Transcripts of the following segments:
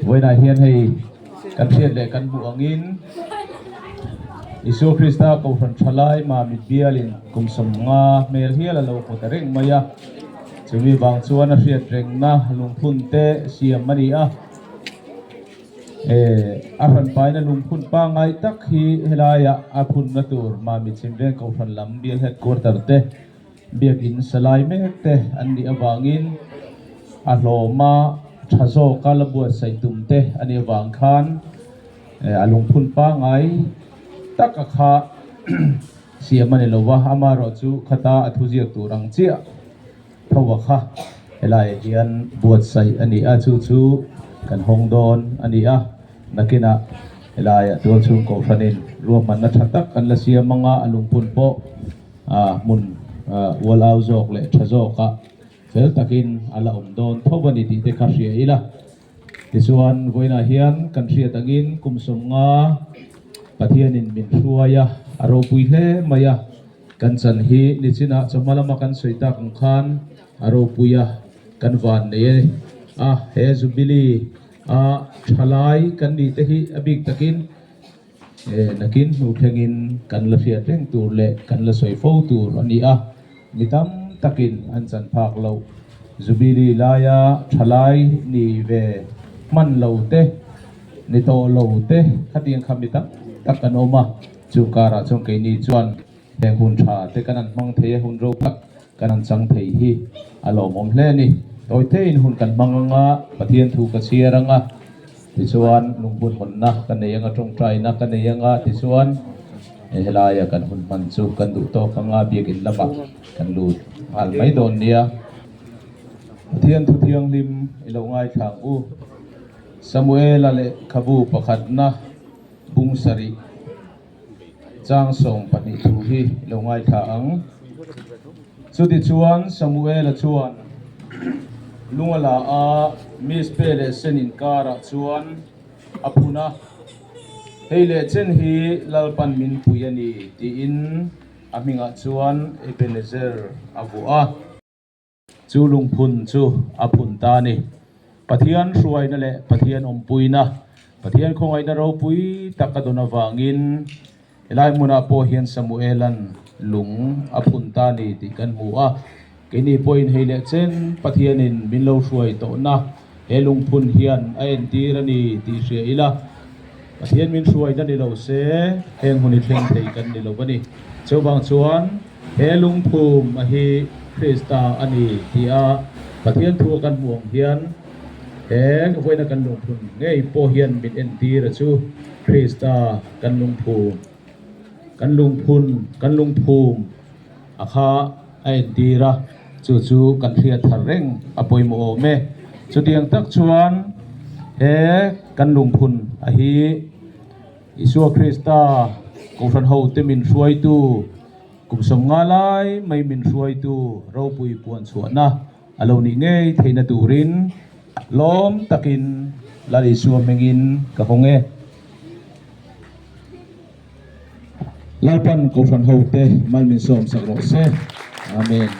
ไว้ได้เฮียนให้กันเพียรเลยกันบุญงินอิสุคริสต์Kohhran Thalai Mamit Bial in kum som nga mel hiala lo ko tareng maya chumi bang chuan a hriat reng na lungphun te siam mani a a ran pai na lungphun pa ngai tak hi helaya a phun na tur Mamit simreng Kohhran lam Bial headquarter te biakin salai mek te an ni awangin a hlawma thazo kalabuat saitum te ani awang khan a lungphun pa ngai tak kha siamani lowa amaro chu khata athujiak turang chia thawa kha helai hian buat sai ani a chu chu kan hongdon ani a nakina helai dol chu Kohhranin ruaman na thatak kan la siamanga alungpun po mun walau jok le thajoka fel takin ala omdon thobani ti te kharia ila tisuan voina hian kan ria tangin kumsomnga pathianin min hruaya aro puihle maya kan chan hi nichina chamalama kan soita kang khan aro puya kan van ne he Jubile Thalai kan ni te hi abik takin nakin nu thengin kan la ria teng tur le kan la soi fo tur ani mitam takin an chan phak lo Jubile laya Thalai ni ve man lo te ni to lo te khatiang khamita takkan oma chungkara chung ke ni chuan heng hun tha te kanan mang the hun ro pak kanan chang thei hi alo mom hle ni toy the in hun kan manganga pathian thu ka siaranga ti chuan lungbun honna kan nei anga tong trai na kan nei anga ti chuan helaya kan hun man chu kan du to kanga biak in lama kan lut al mai don nia pathian thu thiang lim ilo ngai thang u Samuel ale khabu pakhat na bung sari chang song pani thu hi longai tha ang chuti chuan Samuel chuan lungala mis pele senin kara chuan apuna heile chen hi lalpan min puyani ti in aminga chuan Ebenezer avua chu lungphun chu aphun ta ni pathian hruai na le pathian ompuina pathian khongai na ro pui takadona wangin elai muna po hian Samuelan lung apunta ni ti kan mu kini point heile chen pathianin minlo hruai to na elung phun hian a en tirani ti hria ila pathian min hruai na ni lo se heng huni thleng thei kan ni lo bani chobang chuan helung phum a hi Krista ani ti pathian thu kan muang hian voina kan lung phun ngei po hian min en tira chu Krista kan lung phum kan lung phum akha ai tira chu kan hria thareng apoi mo me chu tiang tak chuan kan lung phun a hi Isua Krista Kohhran ho te min hruai tu kumsom nga lai mai min hruai tu ro pui puan chuana alo ni ngei theina turin lom takin lali suam mengin ka honge lalpan Kohhran ho te malmin som sakro se amen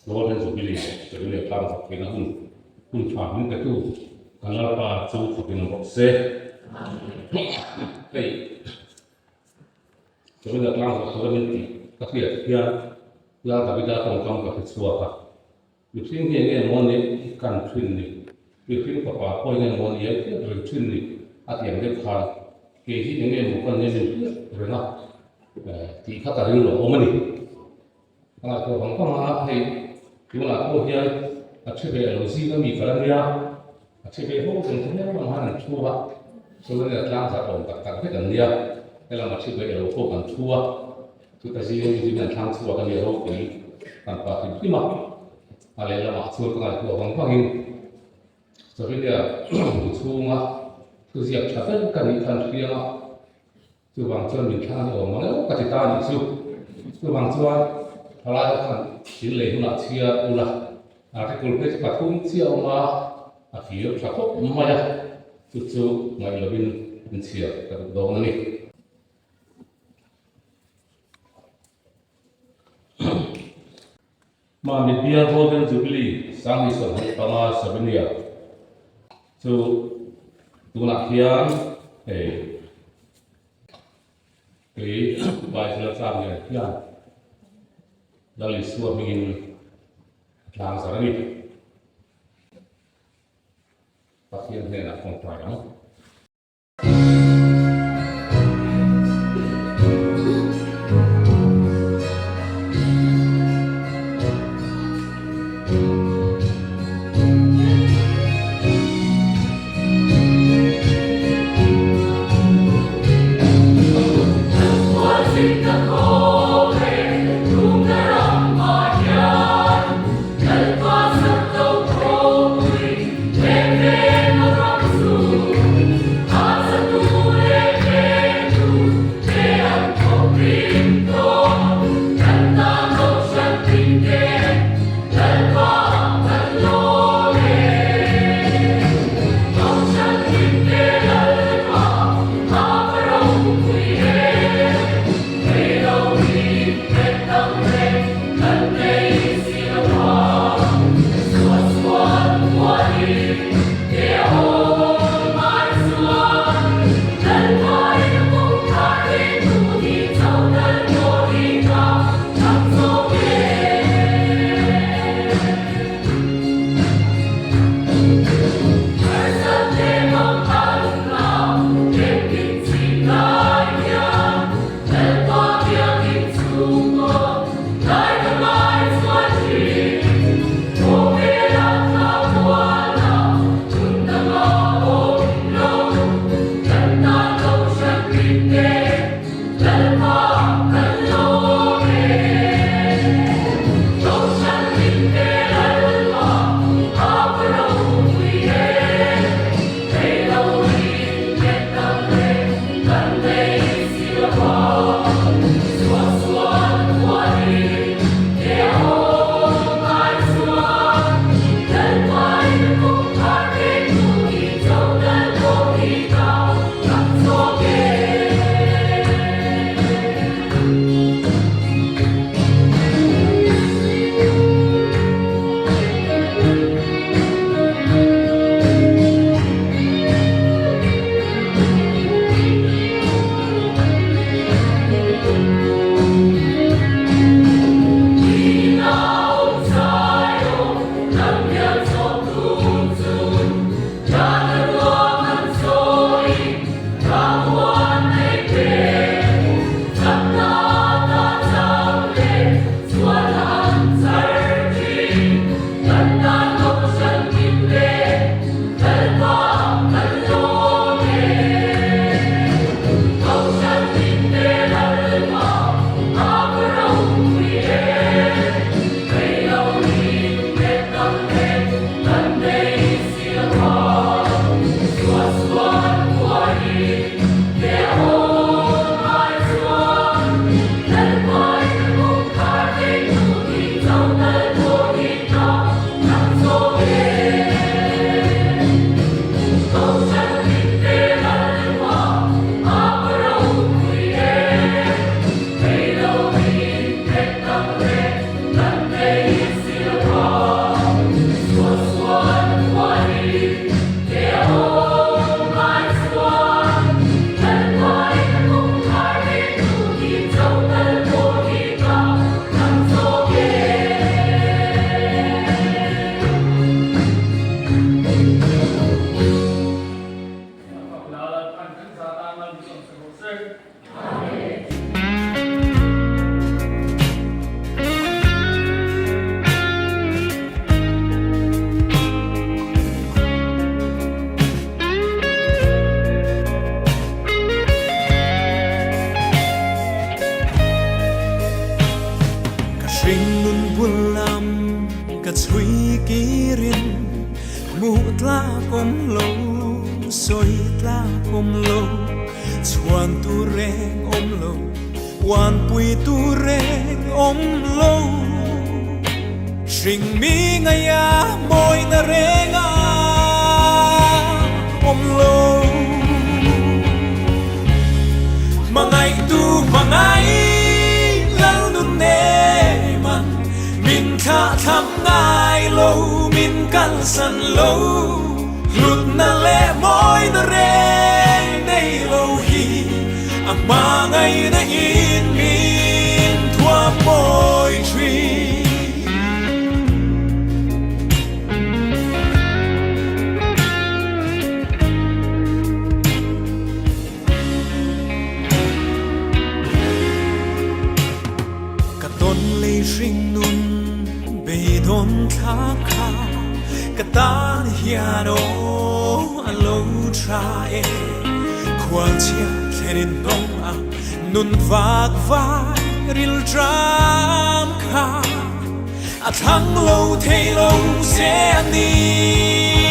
Lord and Jubile comes up in a hun farming the two. Kanala two for in a box. Hey, so the class of sovereignty, Katia, here, Lavida from Isua. You think again money can twin. You think of our point and 1 year, twin at the end of her. Katie again, one name, Renat. Thì khắc cả rừng lỗ mà nè, là của bằng phong hóa thì chúng là cô hiền, chế về lỗ gì có mì phở nia, chế về hỗ từng thứ bằng hoa là chua, số lượng là làm sản phẩm tất cả hết cả nia, đây là mặt chế về lỗ cô bằng chua, chúng ta chỉ là làm chua cái nhiều thì làm quả thì khi mà lấy là mặt chua cái này của bằng phong hình, rồi bây giờ chua mà, cứ diệt chặt tất cả những phần kia mà chú bằng chuan mình khang ở mà nếu cả ta thì chú bằng chuan Thalai kan chính lệ huna chia ula cái câu kết cả cũng chia mà phía chặt tốt mà ya chú mày là bên chia cái đó này mà mình Bial golden jubilee sang đi sớm tama sabenia chú nãy hiền cái bài thơ sang này kia là lịch sử mình làm sao đấy phát hiện thế là không phải đó Hãy subscribe cho kênh Ghiền Mì Gõ để không bỏ lỡ nun bulam ka chui kirin mu tla kom lo soi tla kom lo chuan tu reng om lo wan pui tu reng om lo Sing mi ngaya moi na renga om lo Mangai tu mangai lal nun ne man Min kha tham ngai lo min kal san lo Lut na le moi na reng nei lo hi Ang mangai na in min thua moi tree Ring nun be don kha kha katan hiano alo tra e kwal chia kerin dong a nun vak vai ril dram kha a thang lo thei lo se ani